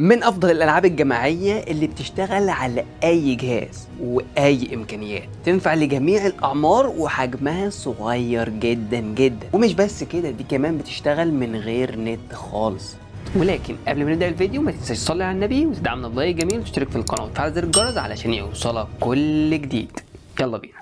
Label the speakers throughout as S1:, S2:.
S1: من افضل الالعاب الجماعيه اللي بتشتغل على اي جهاز واي امكانيات، تنفع لجميع الاعمار وحجمها صغير جدا جدا. ومش بس كده، دي كمان بتشتغل من غير نت خالص. ولكن قبل ما نبدا الفيديو ما تنساش تصلي على النبي وتدعمنا بلايك جميل وتشترك في القناه وتفعل زر الجرس علشان يوصلك كل جديد. يلا بينا.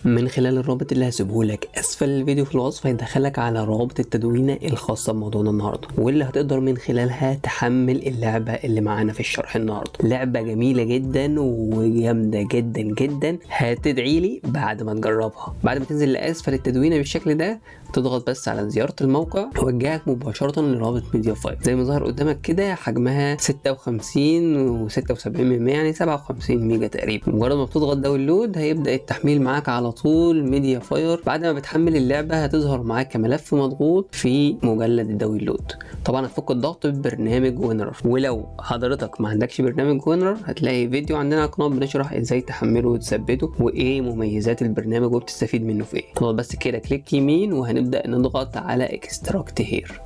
S1: من خلال الرابط اللي هسيبهولك اسفل الفيديو في الوصف هيدخلك على روابط التدوينه الخاصه بموضوعنا النهارده، واللي هتقدر من خلالها تحمل اللعبه اللي معانا في الشرح النهارده. لعبه جميله جدا وجامده جدا جدا، هتدعيلي بعد ما تجربها. بعد ما تنزل لاسفل التدوينه بالشكل ده تضغط بس على زياره الموقع يوجهك مباشره لرابط ميديافاي زي ما ظهر قدامك كده. حجمها 56 و76 يعني 57 ميجا تقريبا. مجرد ما بتضغط داونلود هيبدا التحميل معاك على طول ميديا فاير. بعد ما بتحمل اللعبه هتظهر معاك كملف مضغوط في مجلد الداونلود. طبعا هتفك الضغط ببرنامج وينرر، ولو حضرتك ما عندكش برنامج وينرر هتلاقي فيديو عندنا على القناه بنشرح ازاي تحمله وتثبته وايه مميزات البرنامج وبتستفيد منه في ايه. تضغط بس كده كليك يمين وهنبدا نضغط على اكستراكت هير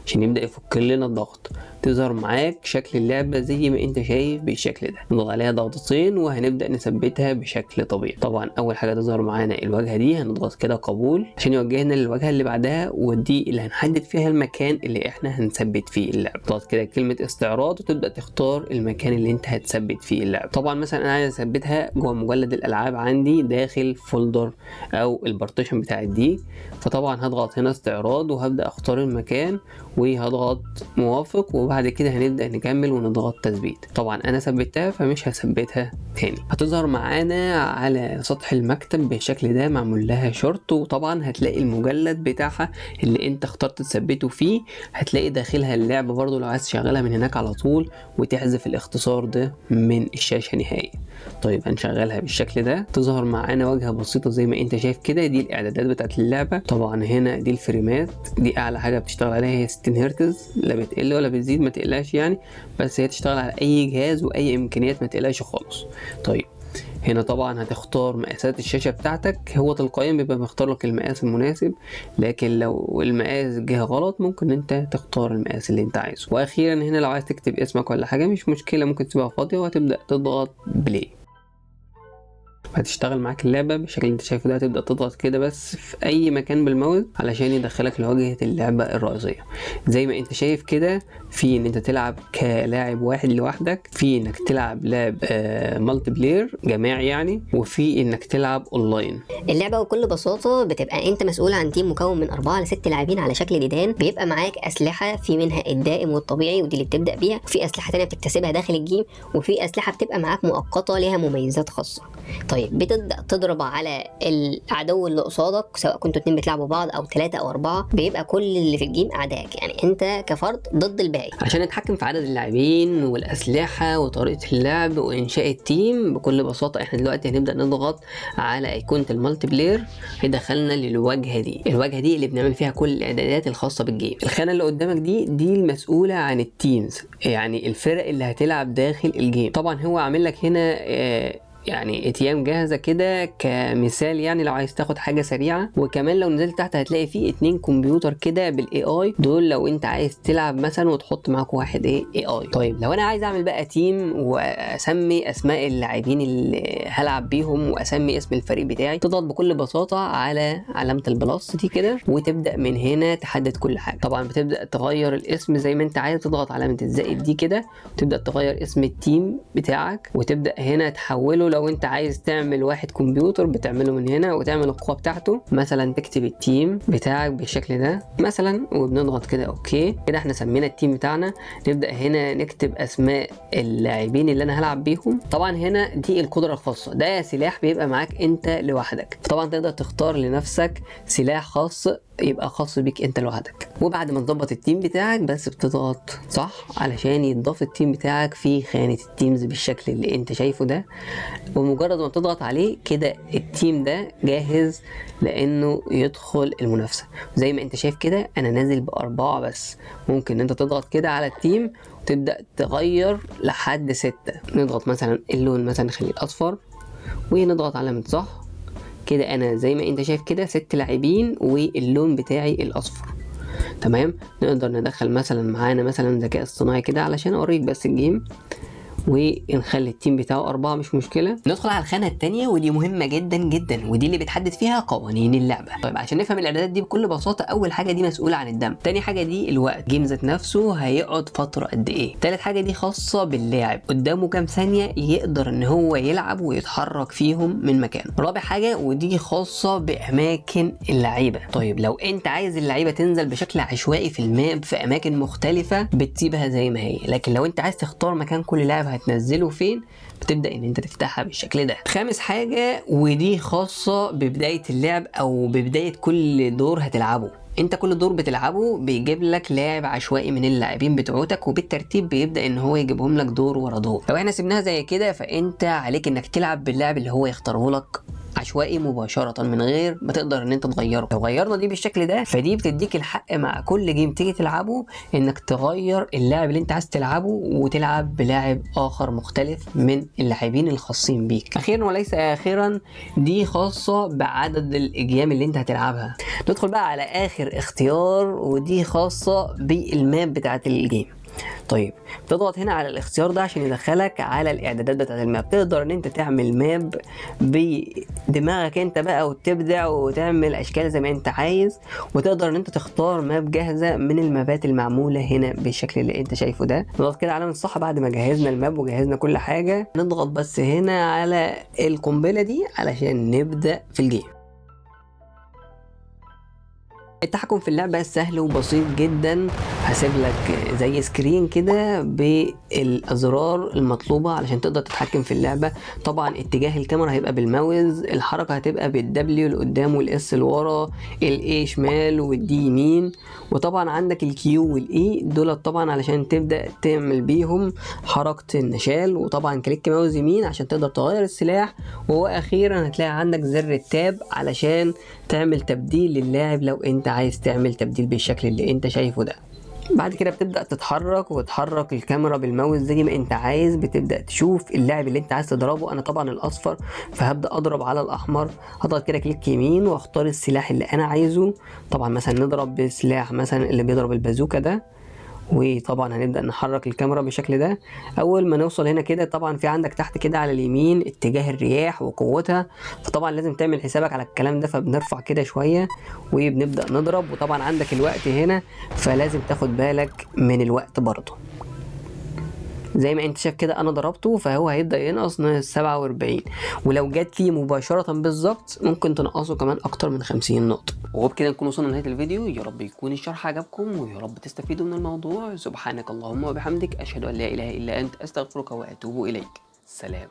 S1: عشان يبدأ يفك لنا الضغط. تظهر معاك شكل اللعبة زي ما انت شايف بالشكل ده. نضغط عليها ضغطتين وهنبدأ نثبتها بشكل طبيعي. طبعا اول حاجة تظهر معانا الواجهة دي، هنضغط كده قبول عشان يوجهنا للواجهة اللي بعدها، ودي اللي هنحدد فيها المكان اللي احنا هنثبت فيه اللعبة. تضغط كده كلمة استعراض وتبدأ تختار المكان اللي انت هتثبت فيه اللعبة. طبعا مثلا انا عايز اثبتها جوه مجلد الالعاب عندي داخل فولدر او البارتيشن بتاع الدي، فطبعا هضغط هنا استعراض وهبدأ اختار المكان وهضغط موافق، وبعد كده هنبدأ نكمل ونضغط تثبيت. طبعا انا ثبتها فمش هثبتها تاني. هتظهر معانا على سطح المكتب بالشكل ده معمول لها شورت، وطبعا هتلاقي المجلد بتاعها اللي انت اخترت تثبته فيه. هتلاقي داخلها اللعبة برضو لو عايز تشغلها من هناك على طول وتحذف الاختصار ده من الشاشة نهائيا. طيب هنشغلها بالشكل ده. تظهر معانا واجهة بسيطة زي ما انت شايف كده، دي الاعدادات بتاعت اللعبة. طبعا هنا دي الفريمات، دي اعلى حاجة بتشتغل عليها هي 60 هرتز، لا بتقل ولا بتزيد ما تقلقش يعني، بس هي تشتغل على اي جهاز واي امكانيات ما تقلقش خالص. طيب هنا طبعا هتختار مقاسات الشاشة بتاعتك، هو تلقائيا بيبقى مختار لك المقاس المناسب، لكن لو المقاس جه غلط ممكن انت تختار المقاس اللي انت عايزه. واخيرا هنا لو عايز تكتب اسمك ولا حاجة مش مشكلة، ممكن تسيبها فاضية وهتبدأ تضغط بلاي. هتشتغل معاك اللعبة بالشكل اللي انت شايفه ده. هتبدأ تضغط كده بس في اي مكان بالماوس علشان يدخلك لواجهة اللعبة الرئيسية. زي ما انت شايف كده، في ان انت تلعب كلاعب واحد لوحدك، في انك تلعب لعب مالتي بلاير جماعي يعني، وفي انك تلعب اونلاين.
S2: اللعبة بكل بساطة بتبقى انت مسؤول عن تيم مكون من 4 ل6 لاعبين على شكل ديدان. بيبقى معاك اسلحة، في منها الدائم والطبيعي ودي اللي بتبدأ بيها، وفي اسلحة تانية بتكتسبها داخل الجيم، وفي اسلحة بتبقى معاك مؤقتة ليها مميزات خاصة. طيب بتبدأ تضرب على العدو اللي قصادك، سواء كنتوا 2 بتلعبوا بعض او 3 أو 4، بيبقى كل اللي في الجيم اعدائك، يعني انت كفرد ضد الباقي.
S1: عشان نتحكم في عدد اللاعبين والاسلحة وطريقة اللعب وانشاء التيم بكل بساطة، احنا دلوقتي هنبدأ نضغط على ايقونة المالتي بلاير، هيدخلنا للواجهة دي. الواجهة دي اللي بنعمل فيها كل الاعدادات الخاصة بالجيم. الخانة اللي قدامك دي المسؤولة عن التيمز، يعني الفرق اللي هتلعب داخل الجيم. طبعا هو عامل لك هنا يعني اتيام جاهزة كده كمثال، يعني لو عايز تاخد حاجة سريعة. وكمان لو نزلت تحت هتلاقي فيه 2 كمبيوتر كده بالاي اي، دول لو انت عايز تلعب مثلا وتحط معاك واحد اي اي. طيب لو انا عايز اعمل بقى تيم واسمي اسماء اللاعبين اللي هلعب بيهم واسمي اسم الفريق بتاعي، تضغط بكل بساطة على علامة البلس دي كده وتبدأ من هنا تحدد كل حاجة. طبعا بتبدأ تغير الاسم زي ما انت عايز، تضغط علامة الزائد دي كده وتبدأ تغير اسم التيم بتاعك، وتبدأ هنا تحوله. لو انت عايز تعمل واحد كمبيوتر بتعمله من هنا وتعمل القوة بتاعته، مثلا تكتب التيم بتاعك بالشكل ده مثلا وبنضغط كده اوكي. كده احنا سمينا التيم بتاعنا. نبدأ هنا نكتب اسماء اللاعبين اللي انا هلعب بيهم. طبعا هنا دي القدرة الخاصة، ده سلاح بيبقى معاك انت لوحدك، طبعا تقدر تختار لنفسك سلاح خاص يبقى خاص بيك انت لوحدك. وبعد ما تظبط التيم بتاعك بس بتضغط صح علشان يتضاف التيم بتاعك في خانة التيمز بالشكل اللي انت شايفه ده. ومجرد ما تضغط عليه كده التيم ده جاهز لانه يدخل المنافسة. زي ما انت شايف كده انا نازل ب4 بس. ممكن انت تضغط كده على التيم وتبدأ تغير لحد 6. نضغط مثلا اللون مثلا نخليه الاصفر ونضغط علامة صح. كده انا زي ما انت شايف كده 6 لاعبين واللون بتاعي الاصفر. تمام، نقدر ندخل مثلا معانا مثلا ذكاء اصطناعي كده علشان اوريك بس الجيم، ونخلي التيم بتاعه 4 مش مشكلة. ندخل على الخانة التانية ودي مهمة جدا جدا، ودي اللي بتحدد فيها قوانين اللعبة. طيب عشان نفهم الاعدادات دي بكل بساطة، اول حاجة دي مسؤولة عن الدم، تاني حاجة دي الوقت، جيم ذات نفسه هيقعد فترة قد ايه، تالت حاجة دي خاصة باللاعب قدامه كام ثانية يقدر ان هو يلعب ويتحرك فيهم من مكانه، رابع حاجة ودي خاصة باماكن اللعيبة. طيب لو انت عايز اللعيبة تنزل بشكل عشوائي في الماب في اماكن مختلفة بتسيبها زي ما هي، لكن لو انت عايز تختار مكان كل لاعب هتنزله فين بتبدأ ان انت تفتحها بالشكل ده. خامس حاجة ودي خاصة ببداية اللعب او ببداية كل دور هتلعبه، انت كل دور بتلعبه بيجيب لك لاعب عشوائي من اللاعبين بتوعتك وبالترتيب بيبدا ان هو يجيبهم لك دور ورا دور. لو احنا سيبناها زي كده فانت عليك انك تلعب باللاعب اللي هو يختاره لك عشوائي مباشرة من غير ما تقدر ان انت تغيره. لو غيرنا دي بالشكل ده فدي بتديك الحق مع كل جيم تيجي تلعبه انك تغير اللاعب اللي انت عايز تلعبه وتلعب بلاعب اخر مختلف من اللاعبين الخاصين بيك. اخيرا وليس اخرا دي خاصة بعدد الاجيام اللي انت هتلعبها. ندخل بقى على اخر اختيار ودي خاصة بالماب بتاعت الجيم. طيب تضغط هنا على الاختيار ده عشان يدخلك على الاعدادات بتاعت الماب، تقدر ان انت تعمل ماب بدماغك انت بقى وتبدع وتعمل اشكال زي ما انت عايز، وتقدر ان انت تختار ماب جاهزه من المابات المعموله هنا بالشكل اللي انت شايفه ده. نضغط كده علامه الصح بعد ما جهزنا الماب وجهزنا كل حاجه، نضغط بس هنا على القنبله دي علشان نبدا في الجيم. التحكم في اللعبة سهل وبسيط جدا، هسيب لك زي سكرين كده بالازرار المطلوبة علشان تقدر تتحكم في اللعبة. طبعا اتجاه الكاميرا هيبقى بالماوس، الحركة هتبقى بالدبليو لقدام والاس لورا، الاي شمال والدي يمين، وطبعا عندك الكيو والاي دول طبعا علشان تبدأ تعمل بيهم حركة النشال، وطبعا كليك ماوس يمين عشان تقدر تغير السلاح، واخيرا هتلاقي عندك زر التاب علشان تعمل تبديل للاعب لو انت عايز تعمل تبديل بالشكل اللي انت شايفه ده. بعد كده بتبدأ تتحرك وتحرك الكاميرا بالماوس زي ما انت عايز، بتبدأ تشوف اللاعب اللي انت عايز تضربه. انا طبعا الاصفر فهبدأ اضرب على الاحمر، هضغط كده كليك يمين واختار السلاح اللي انا عايزه. طبعا مثلا نضرب بسلاح مثلا اللي بيضرب البازوكا ده، وطبعا هنبدأ نحرك الكاميرا بالشكل ده. اول ما نوصل هنا كده طبعا في عندك تحت كده على اليمين اتجاه الرياح وقوتها، فطبعا لازم تعمل حسابك على الكلام ده، فبنرفع كده شوية وبنبدأ نضرب. وطبعا عندك الوقت هنا فلازم تاخد بالك من الوقت برضه. زي ما انت شايف كده انا ضربته فهو هيبدأ ينقص 47، ولو جت فيه مباشرة بالظبط ممكن تنقصه كمان اكتر من 50 نقطة. وبكده نكون وصلنا لنهاية الفيديو، يا رب يكون الشرح عجبكم ويا رب تستفيدوا من الموضوع. سبحانك اللهم وبحمدك، اشهد ان لا اله الا انت، استغفرك واتوب اليك. سلام.